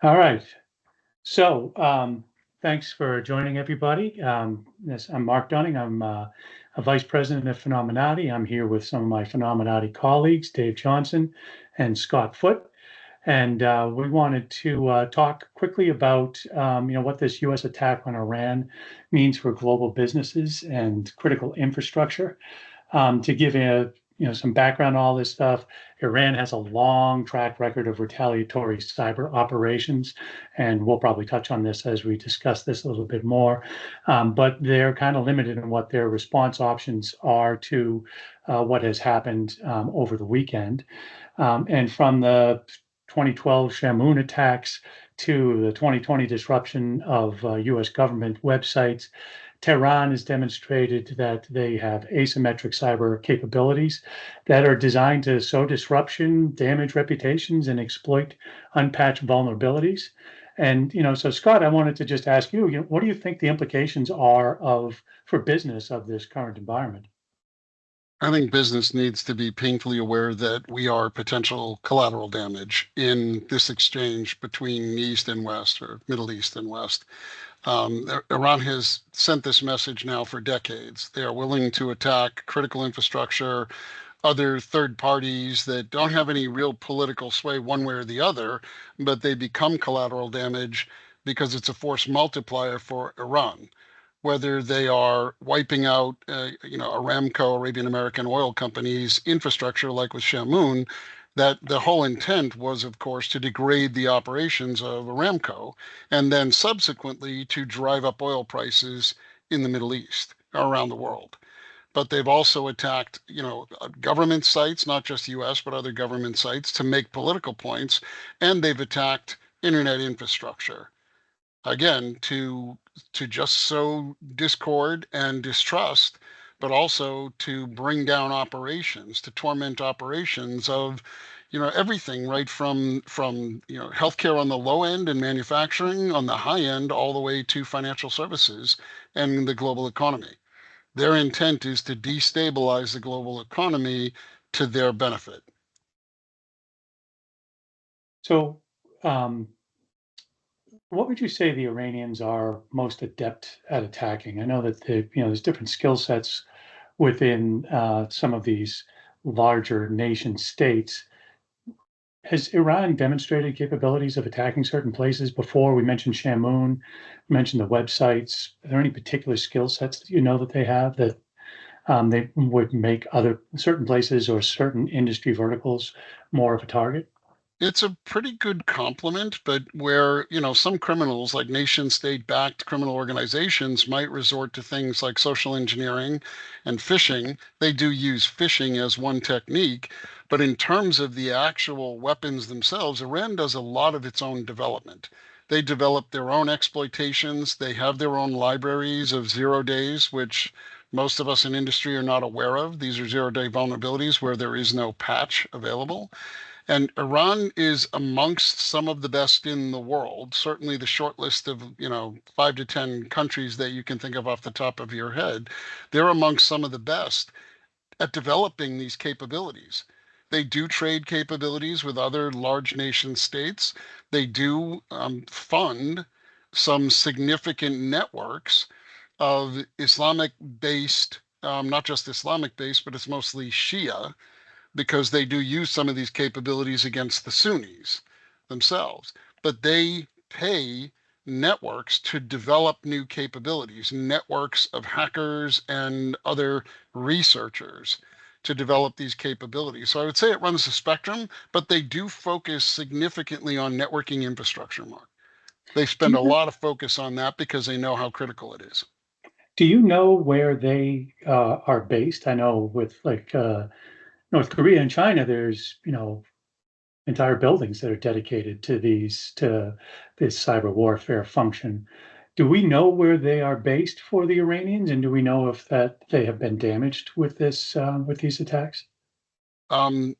All right. So, thanks for joining everybody. Yes, I'm Mark Dunning. I'm a vice president of Phenomenati. I'm here with some of my Phenomenati colleagues, Dave Johnson and Scott Foote. And we wanted to talk quickly about, what this U.S. attack on Iran means for global businesses and critical infrastructure. To give some background on all this stuff, Iran has a long track record of retaliatory cyber operations, and we'll probably touch on this as we discuss this a little bit more. But they're kind of limited in what their response options are to what has happened over the weekend. And from the 2012 Shamoon attacks to the 2020 disruption of US government websites, Tehran has demonstrated that they have asymmetric cyber capabilities that are designed to sow disruption, damage reputations, and exploit unpatched vulnerabilities. And so Scott, I wanted to just ask you, what do you think the implications are for business of this current environment? I think business needs to be painfully aware that we are potential collateral damage in this exchange between East and West, or Middle East and West. Iran has sent this message now for decades. They are willing to attack critical infrastructure, other third parties that don't have any real political sway one way or the other, but they become collateral damage because it's a force multiplier for Iran. Whether they are wiping out, Aramco, Arabian American oil companies' infrastructure, like with Shamoon, that the whole intent was, of course, to degrade the operations of Aramco, and then subsequently to drive up oil prices in the Middle East, around the world. But they've also attacked, government sites, not just U.S., but other government sites, to make political points, and they've attacked internet infrastructure, again, to just sow discord and distrust, but also to bring down operations, to torment operations of, everything, right from healthcare on the low end and manufacturing on the high end, all the way to financial services and the global economy. Their intent is to destabilize the global economy to their benefit. So, um, what would you say the Iranians are most adept at attacking? I know that there's different skill sets within some of these larger nation states. Has Iran demonstrated capabilities of attacking certain places before? We mentioned Shamoon, mentioned the websites. Are there any particular skill sets that you know that they have that they would make other certain places or certain industry verticals more of a target? It's a pretty good compliment, but where, some criminals, like nation state backed criminal organizations, might resort to things like social engineering and phishing. They do use phishing as one technique, but in terms of the actual weapons themselves, Iran does a lot of its own development. They develop their own exploitations. They have their own libraries of 0 days, which most of us in industry are not aware of. These are 0 day vulnerabilities where there is no patch available. And Iran is amongst some of the best in the world. Certainly the short list of, 5 to 10 countries that you can think of off the top of your head, they're amongst some of the best at developing these capabilities. They do trade capabilities with other large nation states. They do fund some significant networks of Islamic based, not just Islamic based, but it's mostly Shia, because they do use some of these capabilities against the Sunnis themselves. But they pay networks to develop new capabilities, networks of hackers and other researchers to develop these capabilities. So I would say it runs the spectrum, but they do focus significantly on networking infrastructure, Mark. They Do spend you a lot of focus on that because they know how critical it is. do you know where they are based? I know with like North Korea and China, there's entire buildings that are dedicated to this cyber warfare function. Do we know where they are based for the Iranians, and do we know if that they have been damaged with these attacks? Um,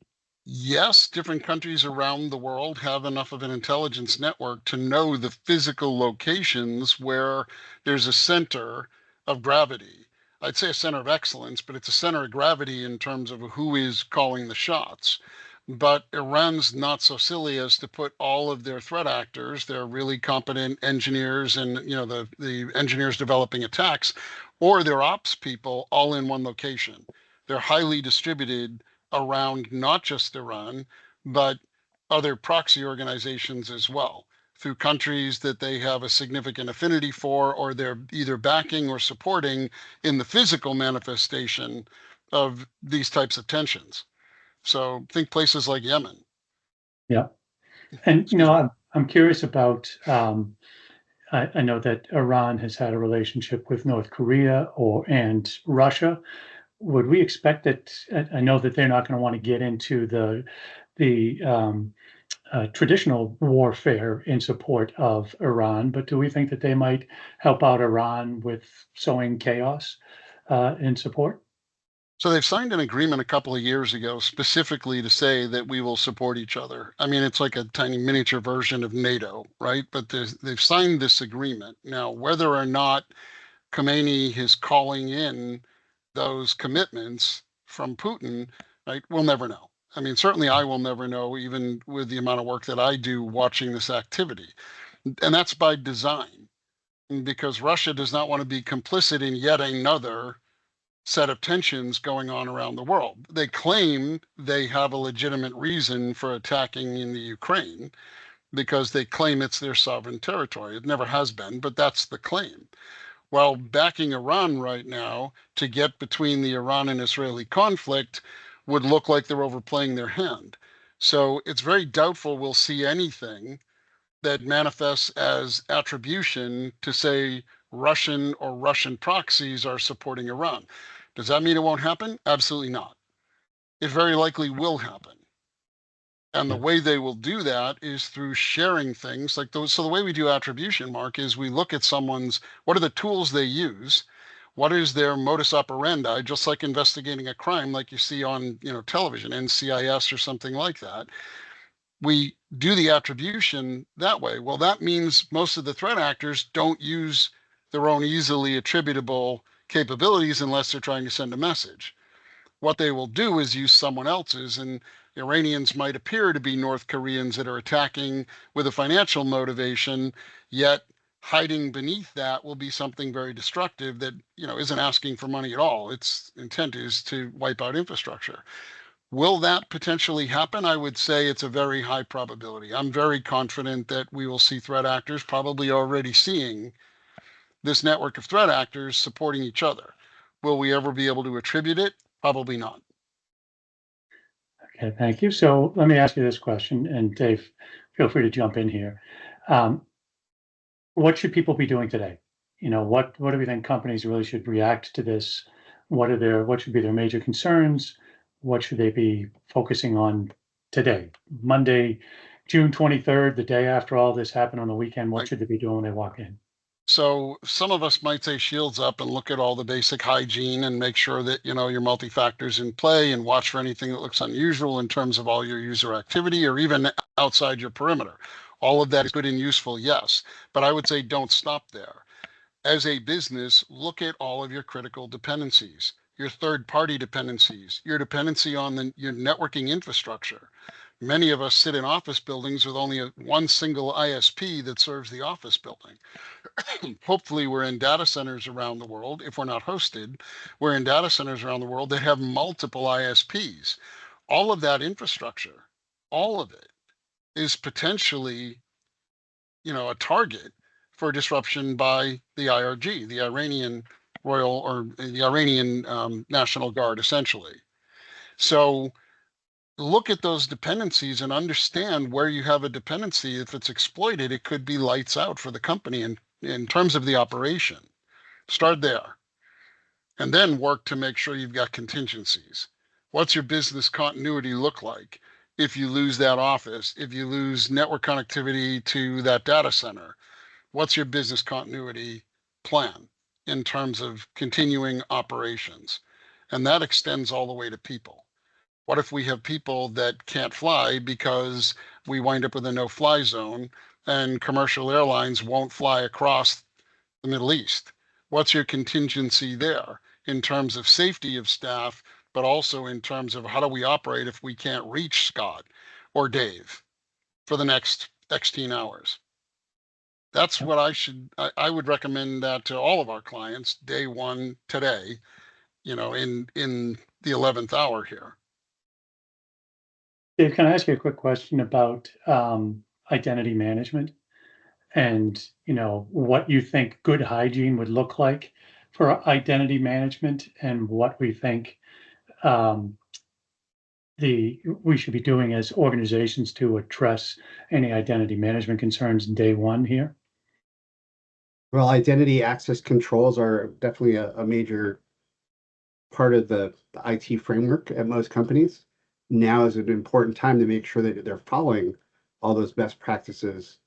yes, different countries around the world have enough of an intelligence network to know the physical locations where there's a center of gravity. I'd say a center of excellence, but it's a center of gravity in terms of who is calling the shots. But Iran's not so silly as to put all of their threat actors, their really competent engineers and the engineers developing attacks, or their ops people all in one location. They're highly distributed around not just Iran, but other proxy organizations as well, through countries that they have a significant affinity for, or they're either backing or supporting in the physical manifestation of these types of tensions. So think places like Yemen. Yeah. And, Excuse me. I'm curious about, I know that Iran has had a relationship with North Korea and Russia. Would we expect that? I know that they're not going to want to get into the traditional warfare in support of Iran, but do we think that they might help out Iran with sowing chaos in support? So they've signed an agreement a couple of years ago specifically to say that we will support each other. I mean, it's like a tiny miniature version of NATO, right? But they've signed this agreement. Now, whether or not Khomeini is calling in those commitments from Putin, right, we'll never know. I mean, certainly I will never know, even with the amount of work that I do watching this activity. And that's by design, because Russia does not want to be complicit in yet another set of tensions going on around the world. They claim they have a legitimate reason for attacking in the Ukraine because they claim it's their sovereign territory. It never has been, but that's the claim. While backing Iran right now to get between the Iran and Israeli conflict would look like they're overplaying their hand. So it's very doubtful we'll see anything that manifests as attribution to say Russian or Russian proxies are supporting Iran. Does that mean it won't happen? Absolutely not. It very likely will happen. And the Yeah. way they will do that is through sharing things like those. So the way we do attribution, Mark, is we look at what are the tools they use? What is their modus operandi? Just like investigating a crime, like you see on, television, NCIS or something like that. We do the attribution that way. Well, that means most of the threat actors don't use their own easily attributable capabilities unless they're trying to send a message. What they will do is use someone else's, and Iranians might appear to be North Koreans that are attacking with a financial motivation, yet hiding beneath that will be something very destructive that isn't asking for money at all. Its intent is to wipe out infrastructure. Will that potentially happen? I would say it's a very high probability. I'm very confident that we will see threat actors, probably already seeing this network of threat actors supporting each other. Will we ever be able to attribute it? Probably not. Okay, thank you. So let me ask you this question, and Dave, feel free to jump in here. Um, what should people be doing today? What do we think companies really should react to this? What should be their major concerns? What should they be focusing on today? Monday, June 23rd, the day after all this happened on the weekend, what Right? should they be doing when they walk in? So some of us might say shields up and look at all the basic hygiene and make sure that your multi-factors in play and watch for anything that looks unusual in terms of all your user activity or even outside your perimeter. All of that is good and useful, yes. But I would say don't stop there. As a business, look at all of your critical dependencies, your third-party dependencies, your dependency on your networking infrastructure. Many of us sit in office buildings with only one single ISP that serves the office building. Hopefully, we're in data centers around the world. If we're not hosted, we're in data centers around the world that have multiple ISPs. All of that infrastructure, all of it is potentially a target for disruption by the IRG, the Iranian Royal or the Iranian National Guard, essentially. So look at those dependencies and understand where you have a dependency. If it's exploited, it could be lights out for the company in terms of the operation. Start there and then work to make sure you've got contingencies. What's your business continuity look like if you lose that office, if you lose network connectivity to that data center? What's your business continuity plan in terms of continuing operations? And that extends all the way to people. What if we have people that can't fly because we wind up with a no-fly zone and commercial airlines won't fly across the Middle East? What's your contingency there in terms of safety of staff but also in terms of how do we operate if we can't reach Scott or Dave for the next X hours. That's what I would recommend that to all of our clients day one today, in the 11th hour here. Dave, can I ask you a quick question about identity management and what you think good hygiene would look like for identity management and what we think um, we should be doing as organizations to address any identity management concerns day one here? Well, identity access controls are definitely a major part of the IT framework at most companies. Now is an important time to make sure that they're following all those best practices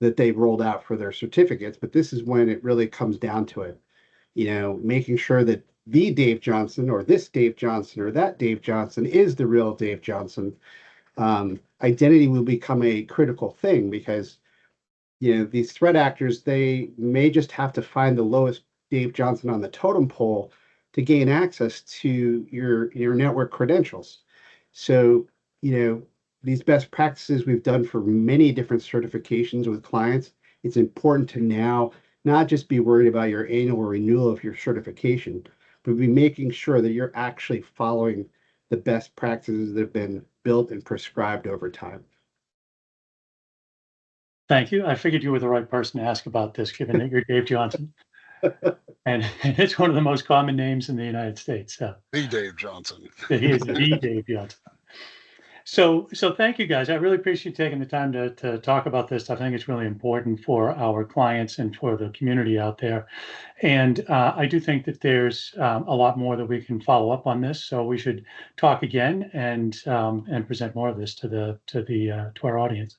that they've rolled out for their certificates. But this is when it really comes down to it, making sure that the Dave Johnson or this Dave Johnson or that Dave Johnson is the real Dave Johnson. Identity will become a critical thing because these threat actors, they may just have to find the lowest Dave Johnson on the totem pole to gain access to your network credentials. So, these best practices we've done for many different certifications with clients, it's important to now not just be worried about your annual renewal of your certification, but be making sure that you're actually following the best practices that have been built and prescribed over time. Thank you. I figured you were the right person to ask about this, given that you're Dave Johnson. And it's one of the most common names in the United States. So The Dave Johnson. he is the Dave Johnson. So thank you guys. I really appreciate taking the time to talk about this. I think it's really important for our clients and for the community out there. And I do think that there's a lot more that we can follow up on this. So we should talk again and present more of this to our audience.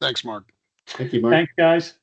Thanks, Mark. Thank you, Mark. Thanks, guys.